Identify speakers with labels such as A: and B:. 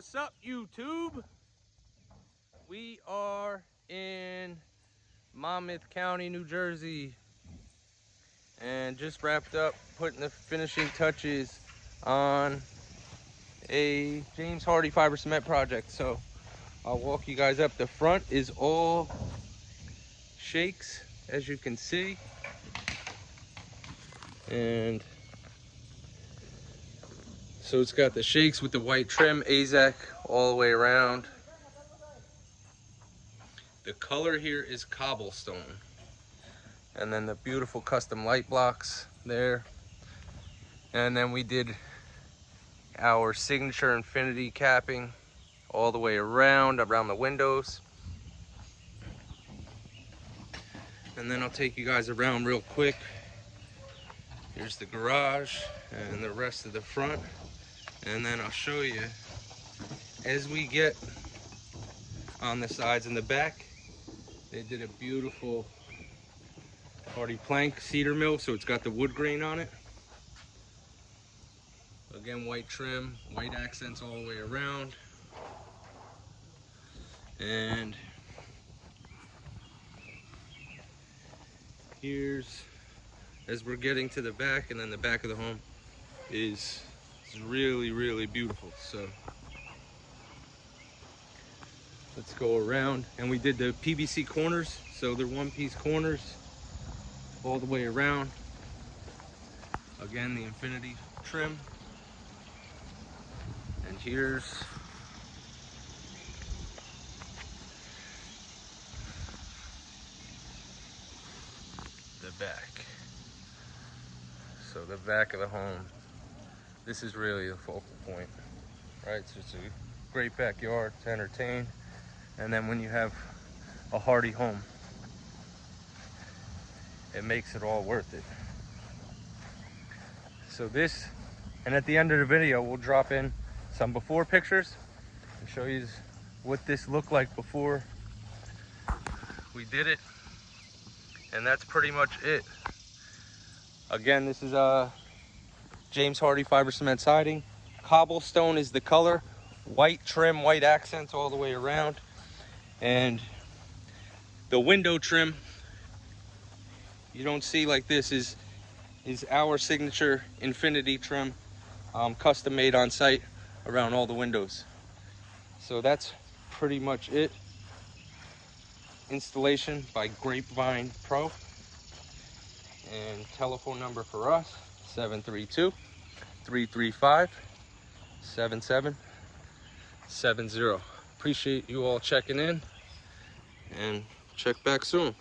A: What's up, YouTube? We are in Monmouth County, New Jersey, and just wrapped up putting the finishing touches on a James Hardie fiber cement project. So I'll walk you guys up. The front is all shakes, as you can see, and so it's got the shakes with the white trim, AZEK all the way around. The color here is Cobblestone. And then the beautiful custom light blocks there. And then we did our signature infinity capping all the way around the windows. And then I'll take you guys around real quick. Here's the garage and the rest of the front. And then I'll show you as we get on the sides and the back. They did a beautiful Hardie plank cedar mill, so it's got the wood grain on it. Again, white trim, white accents all the way around. And here's, as we're getting to the back, and then the back of the home is really beautiful. So let's go around. And we did the PVC corners, so they're one-piece corners all the way around. Again, the infinity trim. And here's the back. So the back of the home, this is really the focal point, right? So it's a great backyard to entertain. And then when you have a Hardie home, it makes it all worth it. So this, and at the end of the video, we'll drop in some before pictures and show you what this looked like before we did it. And that's pretty much it. Again, this is James Hardie fiber cement siding. Cobblestone is the color. White trim, white accents all the way around. And the window trim, you don't see like this, is our signature infinity trim, custom made on site around all the windows. So that's pretty much it. Installation by Grapevine Pro. And telephone number for us, 732-335-7770. Appreciate you all checking in, and check back soon.